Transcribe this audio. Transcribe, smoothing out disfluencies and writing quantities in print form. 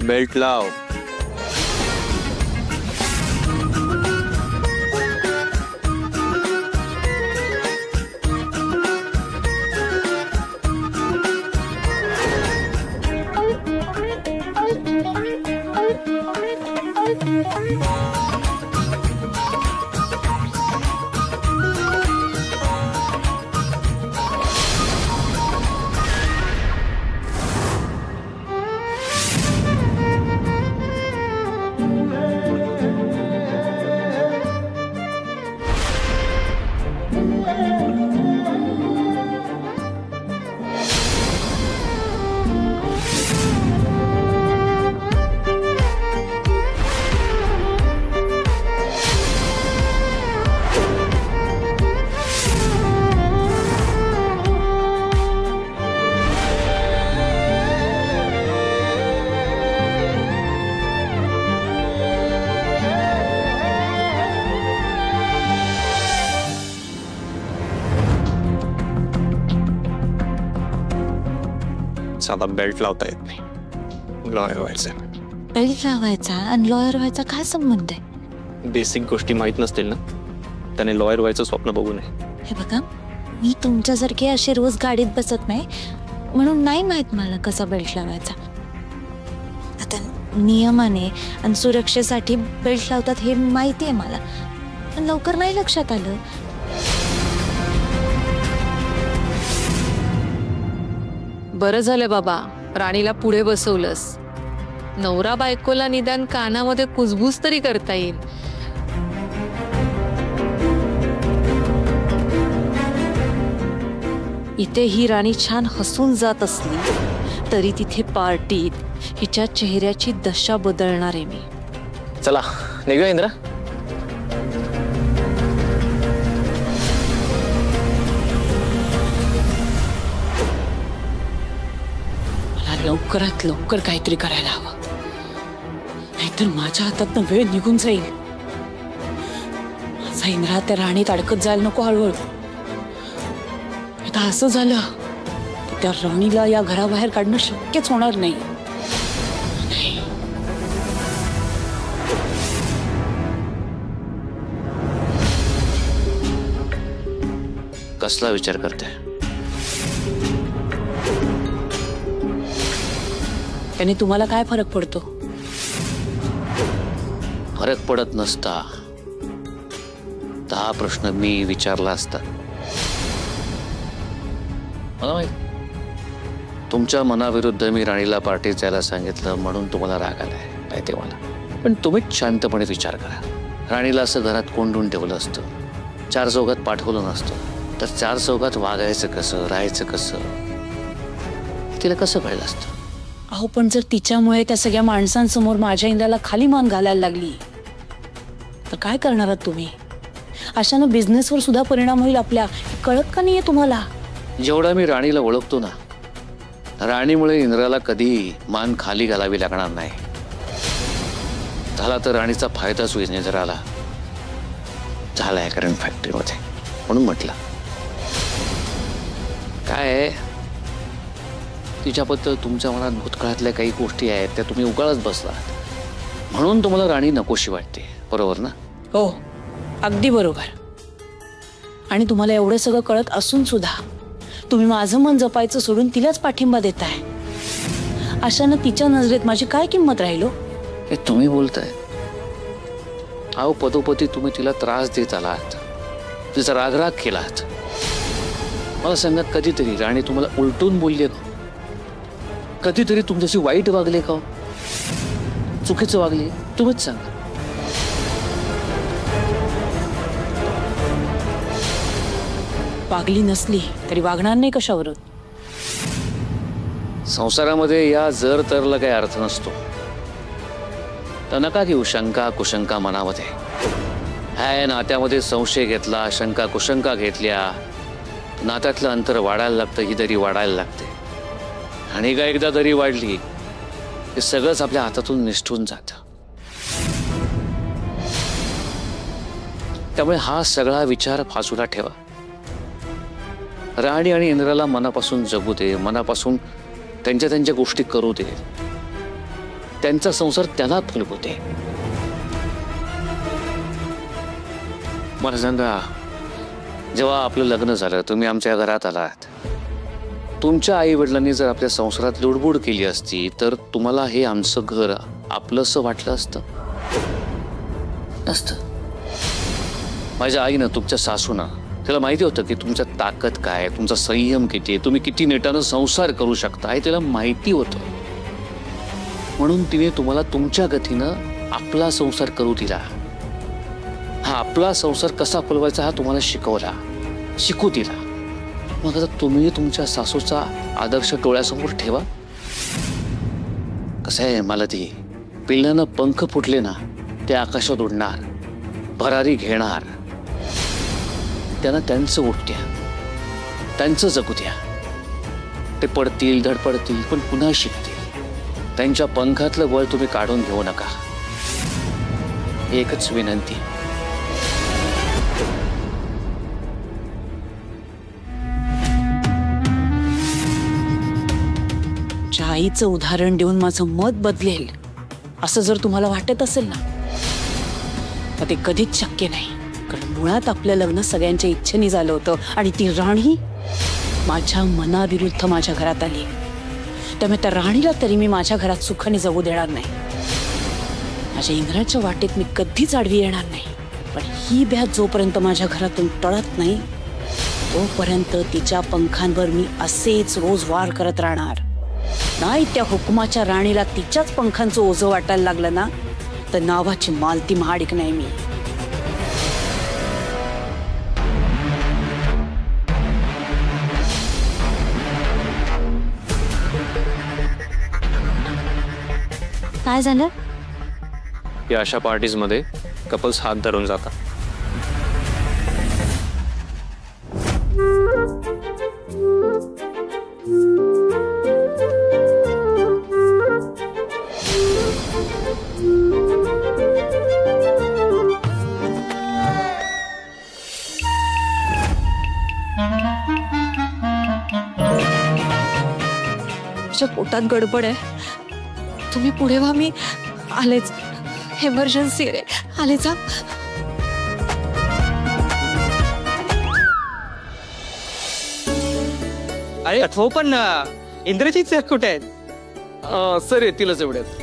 Belt लाव. साधा belt लावता येत नाही. लॉयर व्हायचं. बेल्ट लावायचा आणि लॉयर व्हायचा काय संबंध आहे? बेसिक गोष्टी माहित नसतील ना, त्याने लॉयर व्हायचं स्वप्न बघू नये. हे बघा, मी तुमच्यासारखे असे रोज गाडीत बसत नाही, म्हणून नाही माहित मला कसा बेल्ट लावायचा. आता नियमाने आणि सुरक्षेसाठी बेल्ट लावतात हे माहिती आहे मला, पण लवकर नाही लक्षात आलं. बरं झालं बाबा, राणीला पुढे बसवलंस. नवरा बायकोला निदान कानामध्ये कुजबूज तरी करता येईल. इथे ही राणी छान हसून जात असली तरी तिथे पार्टीत हिच्या चेहऱ्याची दशा बदलणार आहे मी. चला निघूया इंद्रा. लवकरात लवकर काहीतरी करायला हवं, नाहीतर माझ्या हातातनं वेळ निघून जाईल. माझा इंद्रा त्या राणीत अडकत जायला नको हळूहळू. आता असं झालं की त्या राणीला या घराबाहेर काढणं शक्यच होणार नाही. कसला विचार करते? त्याने तुम्हाला काय फरक पडतो? फरक पडत नसता तर हा प्रश्न मी विचारला असता. मला माहित तुमच्या मनाविरुद्ध मी राणीला पार्टीत जायला सांगितलं म्हणून तुम्हाला राग आलाय, माहिती मला. पण तुम्हीच शांतपणे विचार करा. राणीला असं घरात कोंडून ठेवलं असतं, चार चौघात पाठवलं नसतं, तर चार चौघात वागायचं कसं, राहायचं कसं, तिला कसं कळलं असतं? अहो, पण जर तिच्यामुळे त्या सगळ्या माणसांसमोर माझ्या इंद्राला खाली मान घालायला लागली तर काय करणार आहात तुम्ही? अशानं बिझनेसवर सुद्धा परिणाम होईल आपल्या. कळत का नाहीये तुम्हाला? जेवढा मी राणीला ओळखतो ना, राणीमुळे इंद्राला कधी मान खाली घालावी लागणार नाही. झाला तर राणीचा फायदाच होईल इंद्राला. झालाय कारण फॅक्टरीमध्ये, म्हणून म्हटलं. काय तिच्याबद्दल तुमच्या मनात भूतकाळातल्या काही गोष्टी आहेत त्या तुम्ही उगाळत बसलात, म्हणून तुम्हाला राणी नकोशी वाटते, बरोबर ना? हो, अगदी बरोबर. आणि तुम्हाला एवढं सगळं कळत असून सुद्धा तुम्ही माझं मन जपायचं सोडून तिलाच पाठिंबा देताय. अशानं तिच्या नजरेत माझी काय किंमत राहिलो? हे तुम्ही बोलताय. अहो, पदोपदी तुम्ही तिला त्रास देत आलात, तिचा रागराग केलात. मला सांगा, कधीतरी राणी तुम्हाला उलटून बोलली का? कधीतरी तुमच्याशी वाईट वागले का? चुकीचं वागले? तुम्हीच सांगा. वागली नसली तरी वागणार नाही कशावरून? संसारामध्ये या जर तरला काही अर्थ नसतो. तर नका घेऊ शंका कुशंका मनामध्ये. ह्या नात्यामध्ये संशय घेतला, शंका कुशंका घेतल्या, नात्यातलं अंतर वाढायला लागतं, ही दरी वाढायला लागते. आणि का एकदा दरी वाढली हे सगळंच आपल्या हातातून निष्ठून जातं. त्यामुळे हा सगळा विचार बाजूला ठेवा. राणी आणि इंद्राला मनापासून जगू दे, मनापासून त्यांच्या गोष्टी करू दे. त्यांचा संसार त्यांना फुलवते. मला सांगा, जेव्हा आपलं लग्न झालं, तुम्ही आमच्या घरात आलात, तुमच्या आई वडिलांनी जर आपल्या संसारात लुडबुड केली असती तर तुम्हाला हे आमचं घर आपलंसं वाटलं असतं? नसतं. माझ्या आईनं, तुमच्या सासूनं, तिला माहिती होतं की तुमच्या ताकद काय, तुमचा संयम किती, तुम्ही किती नेटानं संसार करू शकता हे तिला माहिती होतं. म्हणून तिने तुम्हाला तुमच्या गतीनं आपला संसार करू दिला. हा आपला संसार कसा फुलवायचा हा तुम्हाला शिकू दिला. मग आता तुम्ही तुमच्या सासूचा आदर्श डोळ्यासमोर ठेवा. कसं आहे, मला ती पिल्लानं पंख फुटले ना, ते आकाशात उडणार, भरारी घेणार. त्यांना त्यांचं उठ द्या, त्यांचं जगू द्या. ते पडतील, धडपडतील, पण पुन्हा शिकतील. त्यांच्या पंखातलं बळ तुम्ही काढून घेऊ नका. एकच विनंती. आईचं उदाहरण देऊन माझं मत बदलेल असं जर तुम्हाला वाटत असेल ना, तर ते कधीच शक्य नाही. कारण मुळात आपलं लग्न सगळ्यांच्या इच्छेने झालं होतं आणि ती राणी माझ्या मनाविरुद्ध माझ्या घरात आली. त्यामुळे त्या राणीला तरी मी माझ्या घरात सुखाने जगू देणार नाही. माझ्या इंद्राच्या वाटेत मी कधीच आडवी येणार नाही. पण ही ब्याज जोपर्यंत माझ्या घरातून टळत नाही, तोपर्यंत तिच्या पंखांवर मी असेच रोज वार करत राहणार. नाही त्या हुकुमाच्या राणीला तिच्याच पंखांचं ओझं वाटायला लागलं ना, तर नावाची मालती महाडिक नाही मी. काय झालं? या अशा पार्टीज मध्ये कपल्स हात धरून जातात. पोटात गडबड आहे, तुम्ही पुढे व्हा, मी आलेच. एमर्जन्सी रे, आलेच. अरे हो, पण इंद्रजीत कुठे आहेत? सर येतीलच एवढ्यात.